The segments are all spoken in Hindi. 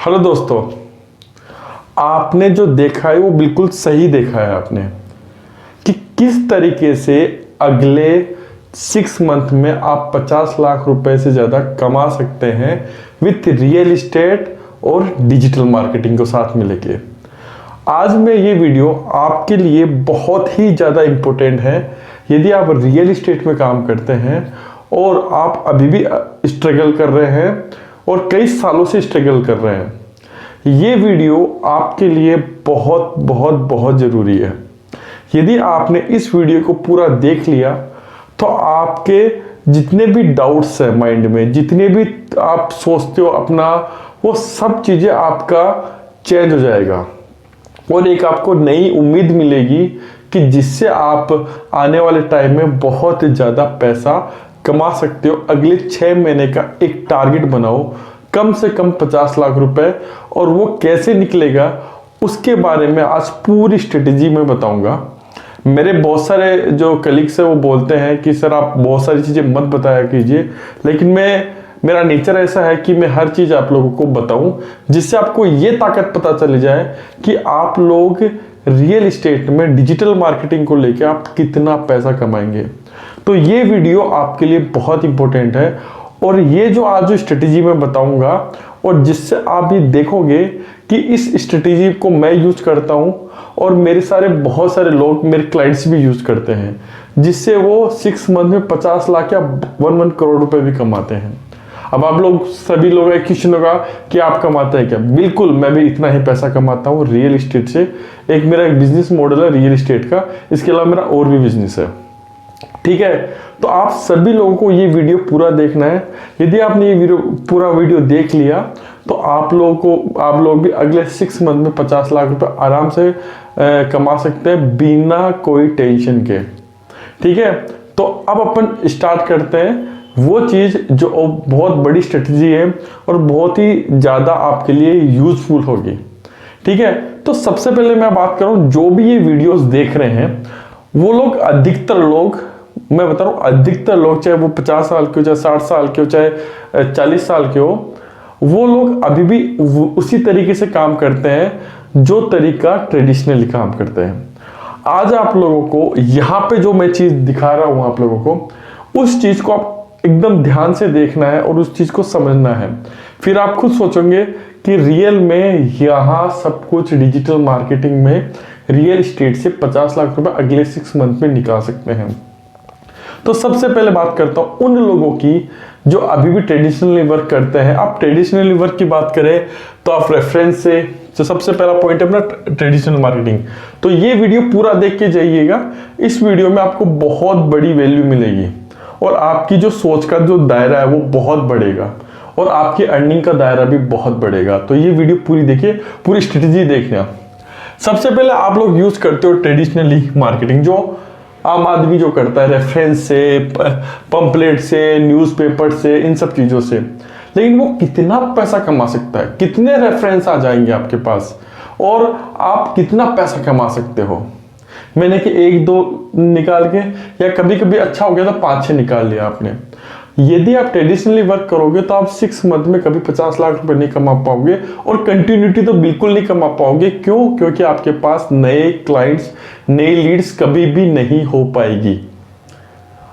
हेलो दोस्तों, आपने जो देखा है वो बिल्कुल सही देखा है आपने कि किस तरीके से अगले 6 मंथ में आप 50 लाख रुपए से ज़्यादा कमा सकते हैं विथ रियल इस्टेट और डिजिटल मार्केटिंग को साथ में लेके। आज मैं ये वीडियो आपके लिए बहुत ही ज़्यादा इम्पोर्टेंट है। यदि आप रियल इस्टेट में काम करते हैं और आप अभी भी स्ट्रगल कर रहे हैं और कई सालों से स्ट्रगल कर रहे हैं, ये वीडियो आपके लिए बहुत बहुत बहुत ज़रूरी है। यदि आपने इस वीडियो को पूरा देख लिया तो आपके जितने भी डाउट्स हैं माइंड में, जितने भी आप सोचते हो अपना, वो सब चीज़ें आपका चेंज हो जाएगा और एक आपको नई उम्मीद मिलेगी कि जिससे आप आने वाले टाइम में बहुत ज़्यादा पैसा कमा सकते हो। अगले 6 महीने का एक टारगेट बनाओ, कम से कम 50 लाख रुपए, और वो कैसे निकलेगा उसके बारे में आज पूरी स्ट्रेटेजी में बताऊंगा। मेरे बहुत सारे जो कलीग्स हैं वो बोलते हैं कि सर आप बहुत सारी चीज़ें मत बताया कीजिए, लेकिन मेरा नेचर ऐसा है कि मैं हर चीज़ आप लोगों को बताऊं जिससे आपको ये ताकत पता चली जाए कि आप लोग रियल इस्टेट में डिजिटल मार्केटिंग को लेकर आप कितना पैसा कमाएंगे। तो ये वीडियो आपके लिए बहुत इंपॉर्टेंट है और ये जो आज जो स्ट्रेटेजी मैं बताऊंगा और जिससे आप ये देखोगे कि इस स्ट्रेटेजी को मैं यूज करता हूं और मेरे बहुत सारे लोग, मेरे क्लाइंट्स भी यूज करते हैं, जिससे वो 6 मंथ में 50 लाख या 1 करोड़ रुपए भी कमाते हैं। अब आप लोग सभी लोग एक क्वेश्चन होगा कि आप कमाते हैं क्या? बिल्कुल, मैं भी इतना ही पैसा कमाता हूँ रियल इस्टेट से। मेरा एक बिजनेस मॉडल है रियल इस्टेट का, इसके अलावा मेरा और भी बिजनेस है। ठीक है, तो आप सभी लोगों को ये वीडियो पूरा देखना है। यदि आपने ये पूरा वीडियो देख लिया तो आप लोग भी अगले 6 मंथ में 50 लाख रुपए आराम से कमा सकते हैं बिना कोई टेंशन के। ठीक है, तो अब अपन स्टार्ट करते हैं वो चीज़ जो बहुत बड़ी स्ट्रेटजी है और बहुत ही ज़्यादा आपके लिए यूजफुल होगी। ठीक है, तो सबसे पहले मैं बात करूं, जो भी ये वीडियोस देख रहे हैं वो लोग, अधिकतर लोग, मैं बता रहा हूँ अधिकतर लोग, चाहे वो 50 साल के हो, चाहे 60 साल के हो, चाहे 40 साल के हो, वो लोग अभी भी उसी तरीके से काम करते हैं जो तरीका ट्रेडिशनली काम करते हैं। आज आप लोगों को यहाँ पे जो मैं चीज़ दिखा रहा हूँ आप लोगों को, उस चीज़ को आप एकदम ध्यान से देखना है और उस चीज़ को समझना है। फिर आप खुद सोचोगे कि रियल में यहाँ सब कुछ डिजिटल मार्केटिंग में रियल इस्टेट से 50 लाख रुपए अगले 6 मंथ में निकाल सकते हैं। तो सबसे पहले बात करता हूँ उन लोगों की जो अभी भी ट्रेडिशनली वर्क करते हैं। आप ट्रेडिशनली वर्क की बात करें तो आप रेफरेंस से, जो सबसे पहला पॉइंट है अपना ट्रेडिशनल मार्केटिंग, तो ये वीडियो पूरा देख के जाइएगा। इस वीडियो में आपको बहुत बड़ी वैल्यू मिलेगी और आपकी जो सोच का जो दायरा है वो बहुत बढ़ेगा और आपकी अर्निंग का दायरा भी बहुत बढ़ेगा। तो ये वीडियो पूरी देखिए, पूरी स्ट्रेटेजी देखना। सबसे पहले आप लोग यूज करते हो ट्रेडिशनली मार्केटिंग, जो आम आदमी जो करता है रेफरेंस से, पंपलेट से, न्यूज़पेपर से, इन सब चीज़ों से। लेकिन वो कितना पैसा कमा सकता है, कितने रेफरेंस आ जाएंगे आपके पास और आप कितना पैसा कमा सकते हो? मैंने कि 1-2 निकाल के, या कभी कभी अच्छा हो गया तो 5-6 निकाल लिया आपने। यदि आप ट्रेडिशनली वर्क करोगे तो आप 6 मंथ में कभी 50 लाख रुपए नहीं कमा पाओगे और कंटिन्यूटी तो बिल्कुल नहीं कमा पाओगे। क्यों? क्योंकि आपके पास नए क्लाइंट्स, नई लीड्स कभी भी नहीं हो पाएगी।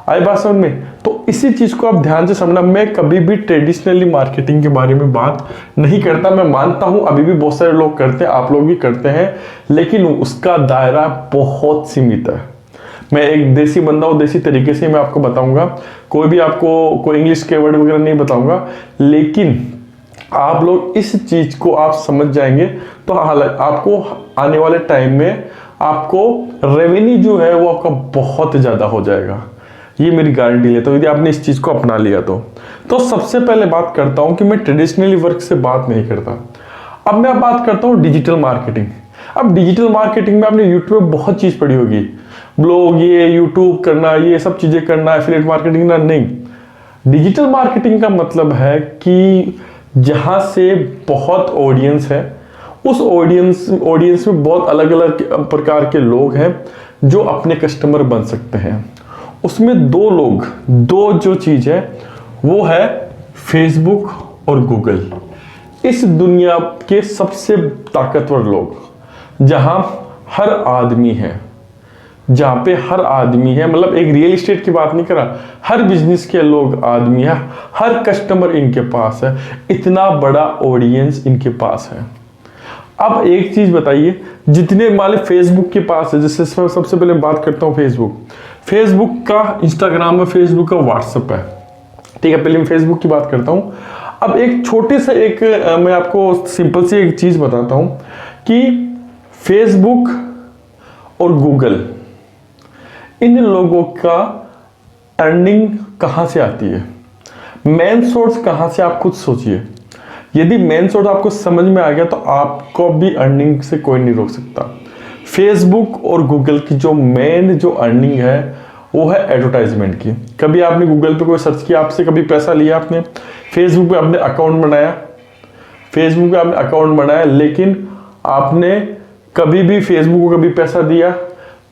आई बात समझ में? तो इसी चीज को आप ध्यान से समझना। मैं कभी भी ट्रेडिशनली मार्केटिंग के बारे में बात नहीं करता। मैं मानता हूं अभी भी बहुत सारे लोग करते हैं, आप लोग भी करते हैं, लेकिन उसका दायरा बहुत सीमित है। मैं एक देसी बंदा हूँ, देसी तरीके से मैं आपको बताऊंगा। कोई भी आपको कोई इंग्लिश के वर्ड वगैरह नहीं बताऊंगा, लेकिन आप लोग इस चीज को आप समझ जाएंगे तो आपको आने वाले टाइम में आपको रेवेन्यू जो है वो आपका बहुत ज्यादा हो जाएगा। ये मेरी गारंटी लेता हूँ यदि आपने इस चीज को अपना लिया तो सबसे पहले बात करता हूँ कि मैं ट्रेडिशनली वर्क से बात नहीं करता। अब मैं बात करता हूँ डिजिटल मार्केटिंग। अब डिजिटल मार्केटिंग में आपने यूट्यूब में बहुत चीज पढ़ी होगी, ब्लॉग, ये यूट्यूब करना, ये सब चीजें करना, एफिलिएट मार्केटिंग ना। नहीं, डिजिटल मार्केटिंग का मतलब है कि जहां से बहुत ऑडियंस है, उस ऑडियंस में बहुत अलग अलग प्रकार के लोग हैं जो अपने कस्टमर बन सकते हैं। उसमें दो जो चीज है वो है फेसबुक और गूगल। इस दुनिया के सबसे ताकतवर लोग, जहां हर आदमी है, जहां पे हर आदमी है, मतलब एक रियल एस्टेट की बात नहीं कर रहा, हर बिजनेस के लोग आदमी है, हर कस्टमर इनके पास है, इतना बड़ा ऑडियंस इनके पास है। अब एक चीज बताइए, जितने माले फेसबुक के पास है, जैसे सबसे पहले बात करता हूँ फेसबुक का, इंस्टाग्राम है, फेसबुक का, व्हाट्सएप है, ठीक है। पहले मैं फेसबुक की बात करता हूँ। अब एक छोटे से मैं आपको सिंपल सी एक चीज बताता हूँ कि फेसबुक और गूगल, इन लोगों का अर्निंग कहां से आती है, मेन सोर्स कहां से, आप खुद सोचिए। यदि मेन सोर्स आपको समझ में आ गया तो आपको भी अर्निंग से कोई नहीं रोक सकता। फेसबुक और गूगल की जो मेन जो अर्निंग है वो है एडवर्टाइजमेंट की। कभी आपने गूगल पे कोई सर्च किया, आपसे कभी पैसा लिया आपने, फेसबुक पे आपने अकाउंट बनाया, लेकिन आपने कभी भी फेसबुक को कभी पैसा दिया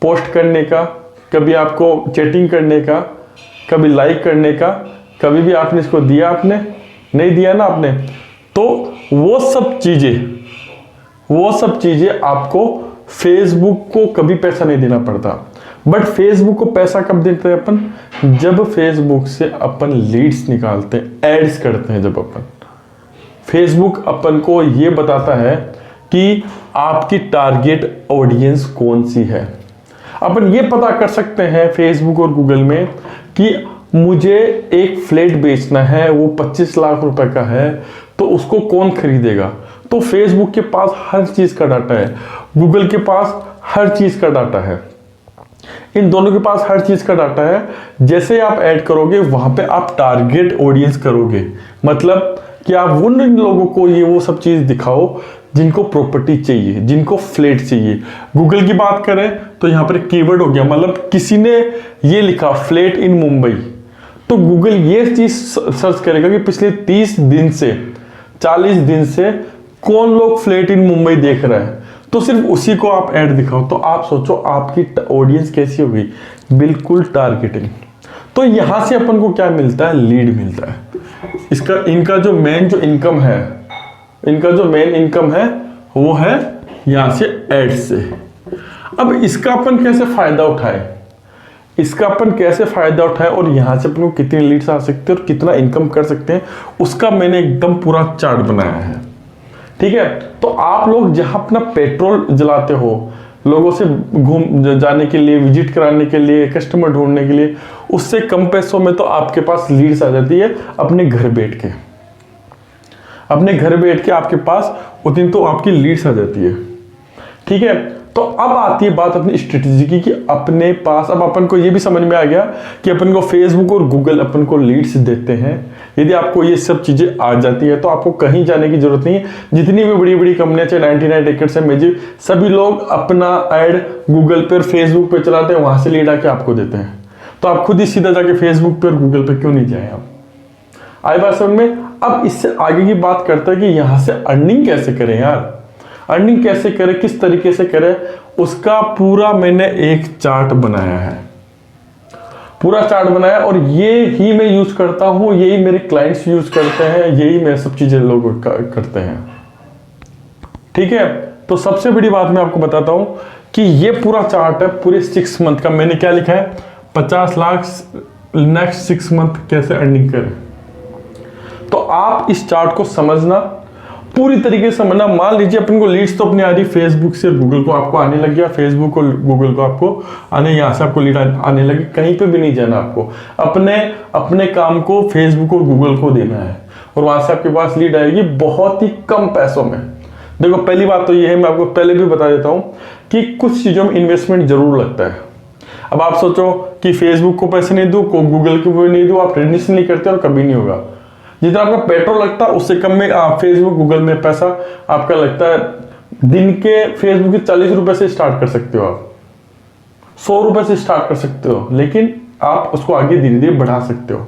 पोस्ट करने का, कभी आपको चैटिंग करने का, कभी लाइक करने का, कभी भी आपने इसको दिया? आपने नहीं दिया ना आपने। तो वो सब चीजें आपको फेसबुक को कभी पैसा नहीं देना पड़ता। बट फेसबुक को पैसा कब देते हैं अपन? जब फेसबुक से अपन लीड्स निकालते हैं, एड्स करते हैं। जब अपन फेसबुक अपन को ये बताता है कि आपकी टारगेट ऑडियंस कौन सी है। अपन ये पता कर सकते हैं फेसबुक और गूगल में कि मुझे एक फ्लैट बेचना है, वो 25 लाख रुपए का है, तो उसको कौन खरीदेगा। तो फेसबुक के पास हर चीज का डाटा है, गूगल के पास हर चीज का डाटा है, इन दोनों के पास हर चीज का डाटा है। जैसे आप ऐड करोगे वहां पे आप टारगेट ऑडियंस करोगे, मतलब कि आप उन लोगों को ये वो सब चीज दिखाओ जिनको प्रॉपर्टी चाहिए, जिनको फ्लैट चाहिए। गूगल की बात करें तो यहाँ पर कीवर्ड हो गया, मतलब किसी ने ये लिखा फ्लैट इन मुंबई, तो गूगल ये चीज सर्च करेगा कि पिछले 30 दिन से 40 दिन से कौन लोग फ्लैट इन मुंबई देख रहे हैं, तो सिर्फ उसी को आप ऐड दिखाओ। तो आप सोचो आपकी ऑडियंस कैसी होगी, बिल्कुल टारगेटिंग। तो यहां से अपन को क्या मिलता है? लीड मिलता है। इनका जो मेन इनकम है वो है यहां से एड से। अब इसका अपन कैसे फायदा उठाए और यहां से अपन को कितनी लीड्स आ सकते हैं और कितना इनकम कर सकते हैं, उसका मैंने एकदम पूरा चार्ट बनाया है, ठीक है। तो आप लोग जहां अपना पेट्रोल जलाते हो, लोगों से घूम जाने के लिए, विजिट कराने के लिए, कस्टमर ढूंढने के लिए, उससे कम पैसों में तो आपके पास लीड्स आ जाती है अपने घर बैठ के आपके पास उतनी तो आपकी लीड्स आ जाती है, ठीक है। तो अब आती है बात अपनी स्ट्रेटेजी की कि अपने पास, अब अपन को ये भी समझ में आ गया कि अपन को फेसबुक और गूगल अपन को लीड्स देते हैं। यदि आपको ये सब चीजें आ जाती है तो आपको कहीं जाने की जरूरत नहीं है। जितनी भी बड़ी बड़ी कंपनियां, चाहे 99 टिकट्स है, मैजिक, सभी लोग अपना ऐड गूगल पे और फेसबुक पे चलाते हैं, वहां से लीड आके आपको देते हैं। तो आप खुद ही सीधा जाके फेसबुक पे और गूगल पे क्यों नहीं जाए? आप आई बात समझ में? अब इससे आगे की बात करते हैं कि यहां से अर्निंग कैसे करें यार, अर्निंग कैसे करें, किस तरीके से करें, उसका पूरा मैंने एक चार्ट बनाया है, और ये ही मैं यूज करता हूं, यही मेरे क्लाइंट्स यूज करते हैं, यही मैं सब चीजें लोग करते हैं, ठीक है। तो सबसे बड़ी बात मैं आपको बताता हूं कि ये पूरा चार्ट है पूरे 6 मंथ का। मैंने क्या लिखा है? 50 लाख नेक्स्ट 6 मंथ कैसे अर्निंग करें। तो आप इस चार्ट को समझना, पूरी तरीके से समझना। मान लीजिए अपन को लीड्स तो अपनी आ रही फेसबुक से, गूगल को आपको आने लग गया, फेसबुक और गूगल को आपको आने, यहाँ से आपको लीड आने लगी, कहीं पे भी नहीं जाना आपको, अपने काम को फेसबुक और गूगल को देना है और वहां से आपके पास लीड आएगी बहुत ही कम पैसों में। देखो पहली बात तो ये है, मैं आपको पहले भी बता देता हूं कि कुछ चीजों में इन्वेस्टमेंट जरूर लगता है। अब आप सोचो कि फेसबुक को पैसे नहीं दूं, गूगल को भी नहीं दूं, आप ट्रेडिशनल नहीं करते और कभी नहीं होगा। जितना आपका पेट्रोल लगता है उससे कम में फेसबुक गूगल में पैसा आपका लगता है। दिन के फेसबुक के 40 रुपए से स्टार्ट कर सकते हो, आप 100 रुपए से स्टार्ट कर सकते हो, लेकिन आप उसको आगे धीरे धीरे बढ़ा सकते हो,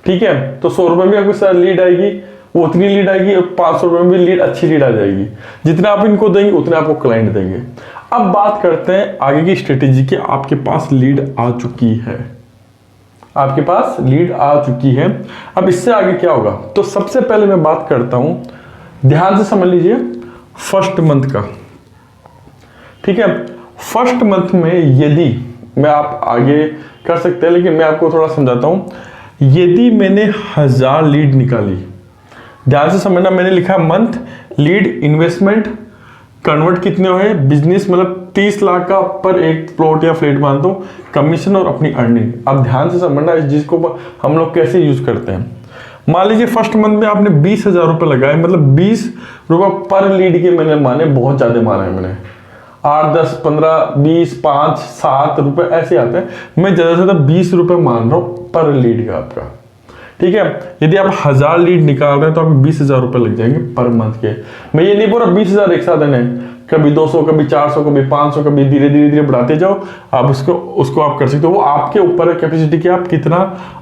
ठीक है। तो 100 रुपए में आपको लीड आएगी, वो उतनी लीड आएगी, और 500 रुपए में लीड, अच्छी लीड आ जाएगी। जितना आप इनको देंगे उतने आपको क्लाइंट देंगे। अब बात करते हैं आगे की स्ट्रेटेजी की। आपके पास लीड आ चुकी है, अब इससे आगे क्या होगा? तो सबसे पहले मैं बात करता हूं ध्यान से समझ लीजिए फर्स्ट मंथ का, ठीक है। फर्स्ट मंथ में यदि मैं, आप आगे कर सकते हैं लेकिन मैं आपको थोड़ा समझाता हूं। यदि मैंने 1000 लीड निकाली, ध्यान से समझना, मैंने लिखा मंथ, लीड, इन्वेस्टमेंट, कन्वर्ट कितने हुए, बिजनेस मतलब 30 लाख का पर एक प्लॉट या फ्लैट मान दो, कमीशन और अपनी अर्निंग। अब ध्यान से समझना इस चीज को हम लोग कैसे यूज करते हैं। मान लीजिए फर्स्ट मंथ में आपने 20,000 रुपए लगाए, मतलब 20 रुपए पर लीड के मैंने माने, बहुत ज्यादा माने हैं मैंने, 8, 10, 15, 20, 5, 7 रुपए ऐसे आते हैं। मैं ज्यादा से ज्यादा 20 रुपए मान रहा हूं पर लीड का आपका, ठीक है। यदि आप 1000 लीड निकाल रहे हैं तो आपको 20,000 रुपए लग जाएंगे पर मंथ के। मैं ये नहीं बोल रहा 20,000 एक साथ देने, कभी 200, कभी 400, कभी 500, कभी धीरे धीरे बढ़ाते जाओ। आप उसको आप कर सकते हो, वो आपके ऊपर है कैपेसिटी की, आप कितना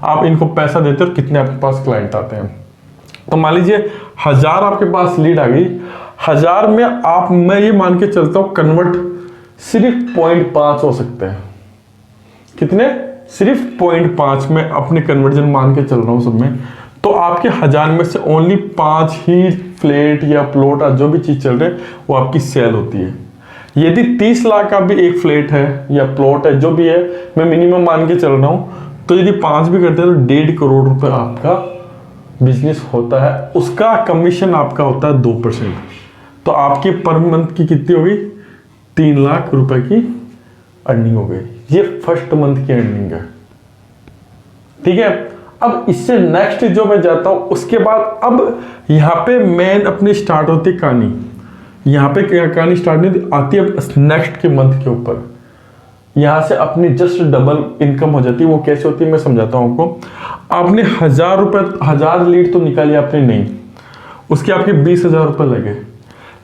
आप इनको पैसा देते हो और कितने आपके पास क्लाइंट आते हैं। तो मान लीजिए 1000 आपके पास लीड आ गई, 1000 में आप, मैं ये मान के चलता हूं कन्वर्ट सिर्फ 0.5 हो सकते हैं। कितने? सिर्फ 0.5 में अपने कन्वर्जन मान के चल रहा हूं सब में। तो आपके 1000 में से ओनली 5 ही फ्लैट या प्लॉट जो भी चीज चल रहे हैं वो आपकी सेल होती है। यदि 30 लाख का भी एक फ्लैट है या प्लॉट है, जो भी है, मैं मिनिमम मान के चल रहा हूं, तो यदि 5 भी करते हैं तो 1.5 करोड़ रुपए आपका बिजनेस होता है। उसका कमीशन आपका होता है 2%। तो आपकी पर मंथ की कितनी हो गई? 3 लाख रुपए की अर्निंग हो गई। ये फर्स्ट मंथ की अर्निंग है, ठीक है। अब इससे नेक्स्ट जो मैं जाता हूं, उसके बाद अब यहां पे मेन अपनी स्टार्ट होती है कहानी। यहां पे क्या कहानी स्टार्ट नहीं आती, अब नेक्स्ट के मंथ के ऊपर यहां से अपनी जस्ट डबल इनकम हो जाती है। वो कैसे होती है मैं समझाता हूं आपको। आपने 1000 रुपए, 1000 लीड तो निकाली आपने नहीं, उसके आपके 20,000 रुपए लगे।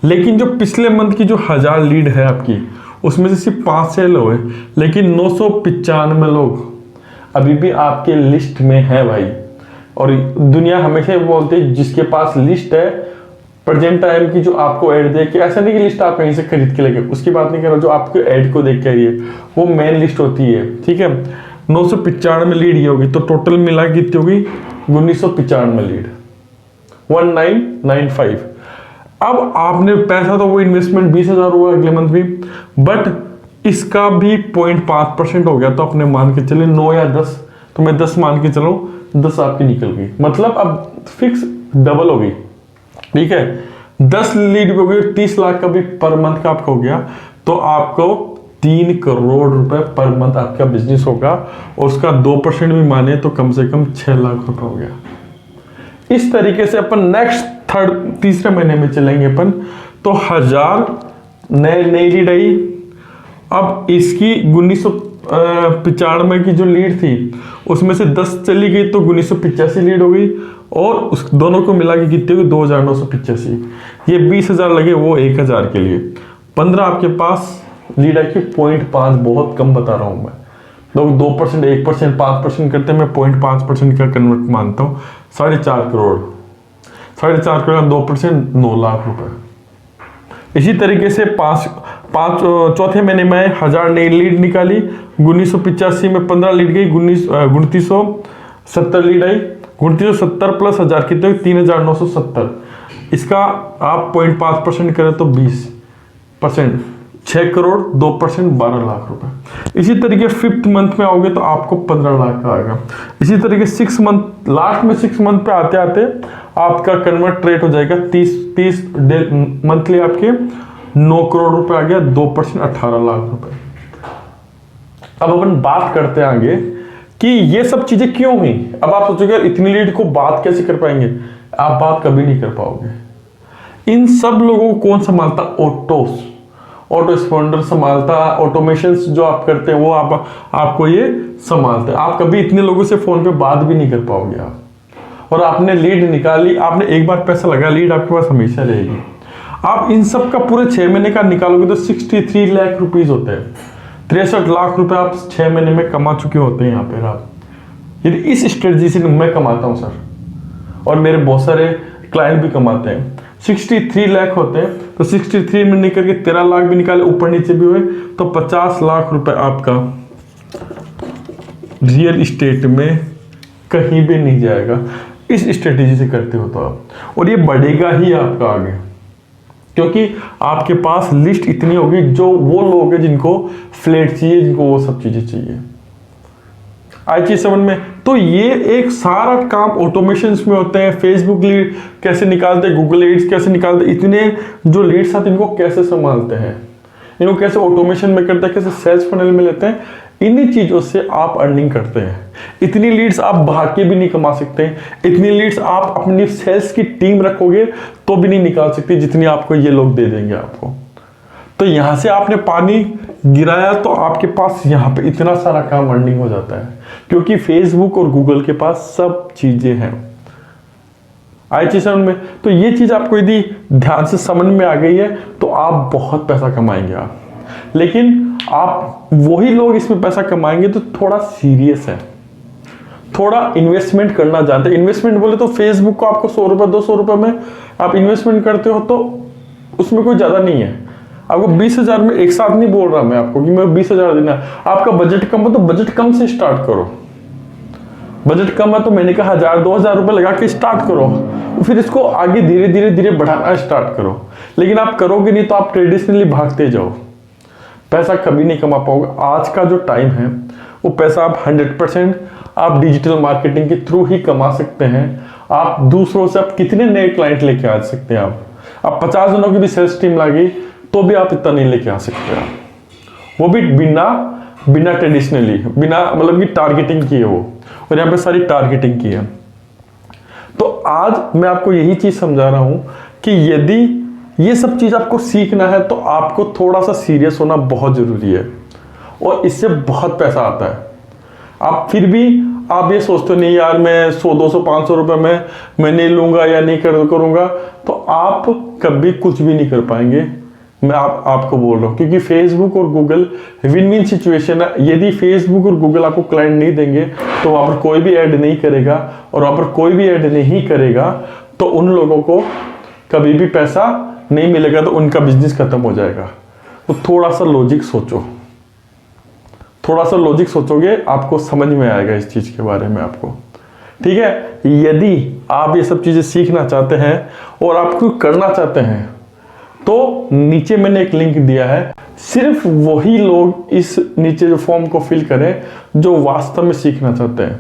लेकिन जो पिछले मंथ की जो 1000 लीड है आपकी, उसमें से सिर्फ 5 सेल हुए, लेकिन 995 लोग अभी भी आपके लिस्ट में है भाई। और दुनिया हमेशा बोलती है जिसके पास लिस्ट है प्रेजेंट टाइम की, जो आपको ऐड देख के, ऐसा नहीं कि लिस्ट आप कहीं से खरीद के लेके, उसकी बात नहीं कर रहा, जो आपको ऐड को देख के रही है वो मेन लिस्ट होती है, ठीक है। 995 लीड ये होगी, तो टोटल मिला कितनी होगी? 1995 लीड, 1995। अब आपने पैसा तो वो इन्वेस्टमेंट 20,000 हुआ अगले मंथ भी, बट इसका भी 0.5% हो गया, तो अपने मान के चले 9 या 10, तो मैं 10 मान के चलो, 10 आपकी निकल गई, मतलब अब फिक्स डबल हो गई, ठीक है। 10 लीड हो गई, 30 लाख का भी पर मंथ का आपका हो गया, तो आपको 3 करोड़ रुपए पर मंथ आपका बिजनेस होगा। और उसका 2% भी माने तो कम से कम 6 लाख रुपए हो गया। इस तरीके से अपन नेक्स्ट तीसरे महीने में चलेंगे अपन। तो 1000 नई लीड आई। अब इसकी 1995 की जो लीड थी उसमें से 10 चली गई, तो 1985 लीड हो गई, और उस दोनों को मिला के कितनी हुई? 2985। ये 20,000 लगे वो 1000 के लिए, 15 आपके पास लीड आई की 0.5, बहुत कम बता रहा हूं मैं। लोग 2%, 1%, 5% करते हैं, मैं 0.5% का कन्वर्ट मानता हूं। 4.5 करोड़, 4.5 करोड़ 2%, 9 लाख रुपए। इसी तरीके से चौथे महीने में 1000 नई लीड निकाली, 1985 में 15 लीड गई, 2970 लीड आई, 2970 प्लस 1000 कितने? 3970। इसका आप 0.5% करें तो 20%, 6 करोड़, 2%, 12 लाख रुपए। इसी तरीके 5th मंथ में आओगे तो आपको 15 लाख का आएगा। इसी तरीके 6 मंथ, लास्ट में 6 मंथ पे आते आते आपका कन्वर्ट रेट हो जाएगा 30 मंथली आपके 9 करोड़ रुपए आ गया, 2%, 18 लाख रुपए। अब अपन बात करते हैं आगे कि ये सब चीजें क्यों हुई। अब आप सोचोगे इतनी लीड को बात कैसे कर पाएंगे? आप बात कभी नहीं कर पाओगे। इन सब लोगों को कौन संभालता? ऑटो स्पॉन्डर संभालता, ऑटोमेशन जो आप करते हैं वो आपको ये संभालते हैं। आप कभी इतने लोगों से फोन पे बात भी नहीं कर पाओगे आप। और आपने लीड निकाली, आपने एक बार पैसा लगा, लीड आपके पास हमेशा रहेगी। आप इन सब का पूरे 6 महीने का निकालोगे तो 63 लाख रुपीज होते हैं। 63 लाख रुपए आप 6 महीने में कमा चुके होते हैं यहाँ पे आप। यदि इस स्ट्रेटजी से मैं कमाता हूँ सर, और मेरे बहुत सारे क्लाइंट भी कमाते हैं, 63 लाख होते हैं, तो 63 में निकल के 13 लाख भी निकाले, ऊपर नीचे भी हुए, तो 50 लाख रुपए आपका रियल इस्टेट में कहीं भी नहीं जाएगा। इस स्ट्रेटेजी से करते हो तो आप, और ये बढ़ेगा ही आपका आगे, क्योंकि आपके पास लिस्ट इतनी होगी जो वो लोग हैं जिनको फ्लैट चाहिए, जिनको वो सब चीजें चाहिए। आई चीज समझ में? तो ये एक सारा काम ऑटोमेशन में होते हैं। फेसबुक लीड कैसे निकालते हैं, गूगल एड्स कैसे निकालते हैं, इतने जो लीड्स आते हैं इनको कैसे संभालते हैं, इनको कैसे ऑटोमेशन में करते हैं, कैसे सेल्स फनल में लेते हैं, इन्हीं चीजों से आप अर्निंग करते हैं। इतनी लीड्स आप भाग के भी नहीं कमा सकते, इतनी लीड्स आप अपनी सेल्स की टीम रखोगे तो भी नहीं निकाल सकते जितनी आपको ये लोग दे देंगे आपको। तो यहां से आपने पानी गिराया तो आपके पास यहाँ पे इतना सारा काम अर्निंग हो जाता है, क्योंकि फेसबुक और गूगल के पास सब चीजें हैं। आई चीज समझ में? तो ये चीज आपको यदि ध्यान से समझ में आ गई है तो आप बहुत पैसा कमाएंगे आप। लेकिन आप वही लोग इसमें पैसा कमाएंगे तो थोड़ा सीरियस है, थोड़ा इन्वेस्टमेंट करना जानते हैं। इन्वेस्टमेंट बोले तो फेसबुक को आपको 100 रुपए 200 रुपए में आप इन्वेस्टमेंट करते हो तो उसमें कोई ज्यादा नहीं है। आपको 20,000 में एक साथ नहीं बोल रहा मैं आपको कि मैं 20,000 देना है। आपका बजट कम हो तो बजट कम से स्टार्ट करो। बजट कम है तो मैंने कहा 1,000-2,000 रुपए लगा के स्टार्ट करो, फिर इसको आगे धीरे धीरे धीरे बढ़ाना स्टार्ट करो। लेकिन आप करोगे नहीं तो आप ट्रेडिशनली भागते जाओ, पैसा कभी नहीं कमा पाओगे। आज का जो टाइम है वो पैसा आप 100% आप डिजिटल मार्केटिंग के थ्रू ही कमा सकते हैं। आप दूसरों से आप कितने नए क्लाइंट लेके आ सकते हैं। आप 50 जनों की भी सेल्स टीम लागी तो भी आप इतना नहीं लेके आ सकते आप, वो भी बिना ट्रेडिशनली, बिना मतलब कि टारगेटिंग की है वो, और यहाँ पे सारी टारगेटिंग की है। तो आज मैं आपको यही चीज समझा रहा हूं कि यदि ये सब चीज आपको सीखना है तो आपको थोड़ा सा सीरियस होना बहुत जरूरी है, और इससे बहुत पैसा आता है। आप फिर भी आप ये सोचते नहीं यार मैं 100 200 500 रुपए में मैं नहीं लूंगा या नहीं करूंगा, तो आप कभी कुछ भी नहीं कर पाएंगे। मैं आपको बोल रहा हूं, क्योंकि फेसबुक और गूगल विन विन सिचुएशन है। यदि फेसबुक और गूगल आपको क्लाइंट नहीं देंगे तो वहां पर कोई भी ऐड नहीं करेगा, और वहां पर कोई भी ऐड नहीं करेगा तो उन लोगों को कभी भी पैसा नहीं मिलेगा, तो उनका बिजनेस खत्म हो जाएगा। तो थोड़ा सा लॉजिक सोचो, थोड़ा सा लॉजिक सोचोगे आपको समझ में आएगा इस चीज के बारे में आपको। ठीक है, यदि आप ये सब चीजें सीखना चाहते हैं और आपको करना चाहते हैं तो नीचे मैंने एक लिंक दिया है। सिर्फ वही लोग इस नीचे जो फॉर्म को फिल करें जो वास्तव में सीखना चाहते हैं।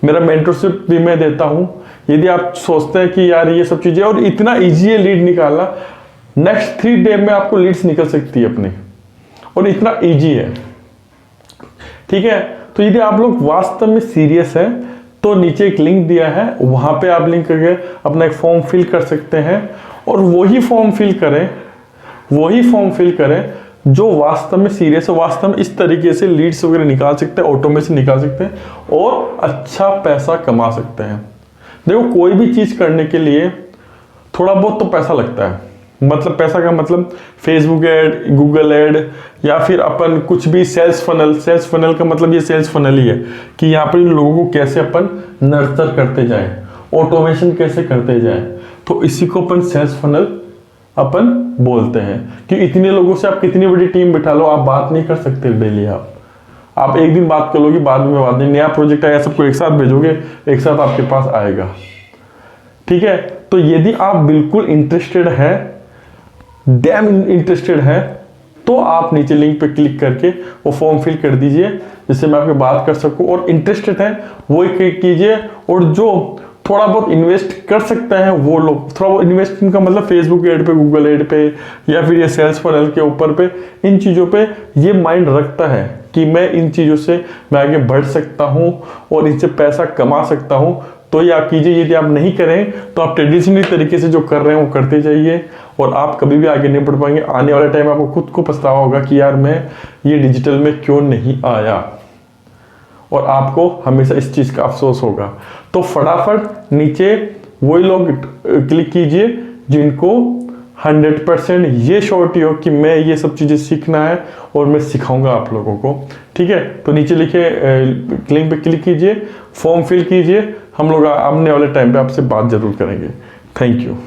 मेरा मेंटरशिप भी मैं देता हूं। यदि आप सोचते हैं कि यार ये सब चीजें और इतना इजी है लीड निकालना, नेक्स्ट 3 डे में आपको लीड्स निकल सकती है अपनी, और इतना इजी है। ठीक है, तो यदि आप लोग वास्तव में सीरियस हैं तो नीचे एक लिंक दिया है, वहां पे आप लिंक करके अपना एक फॉर्म फिल कर सकते हैं, और वही फॉर्म फिल करें जो वास्तव में सीरियस है, वास्तव में इस तरीके से लीड्स वगैरह निकाल सकते हैं, ऑटोमेशन निकाल सकते हैं और अच्छा पैसा कमा सकते हैं। देखो, कोई भी चीज करने के लिए थोड़ा बहुत तो पैसा लगता है। मतलब पैसा का मतलब फेसबुक ऐड, गूगल ऐड, या फिर अपन कुछ भी सेल्स फनल का मतलब ये सेल्स फनल ही है कि यहाँ पर लोगों को कैसे अपन नर्चर करते जाएं, ऑटोमेशन कैसे करते जाएं। तो इसी को अपन सेल्स फनल अपन बोलते हैं कि इतने लोगों से आप कितनी बड़ी टीम बिठा लो, आप बात नहीं कर सकते डेली। आप एक दिन बात कर लोगे, बाद में बात नहीं, नया प्रोजेक्ट आया सबको एक साथ भेजोगे, एक साथ आपके पास आएगा। ठीक है, तो यदि आप बिल्कुल इंटरेस्टेड है, डैम इंटरेस्टेड है, तो आप नीचे लिंक पे क्लिक करके वो फॉर्म फिल कर दीजिए जिससे मैं आपके बात कर सकूं। और इंटरेस्टेड है वो कीजिए, और जो थोड़ा बहुत इन्वेस्ट कर सकते हैं वो लोग, थोड़ा बहुत इन्वेस्ट का मतलब फेसबुक एड पे, गूगल एड पे, या फिर ये सेल्स फनल के ऊपर पे, इन चीज़ों पे ये माइंड रखता है कि मैं इन चीज़ों से मैं आगे बढ़ सकता हूँ और इनसे पैसा कमा सकता हूँ, तो ये आप कीजिए। यदि आप नहीं करें तो आप ट्रेडिशनली तरीके से जो कर रहे हैं वो करते जाइए, और आप कभी भी आगे नहीं बढ़ पाएंगे। आने वाले टाइम आपको खुद को पछतावा होगा कि यार मैं ये डिजिटल में क्यों नहीं आया, और आपको हमेशा इस चीज़ का अफसोस होगा। तो फटाफट नीचे वही लोग क्लिक कीजिए जिनको 100% ये श्योरिटी हो कि मैं ये सब चीज़ें सीखना है और मैं सिखाऊंगा आप लोगों को। ठीक है, तो नीचे लिखे लिंक पे क्लिक कीजिए, फॉर्म फिल कीजिए। हम लोग आने वाले टाइम पे आपसे बात जरूर करेंगे। Thank you.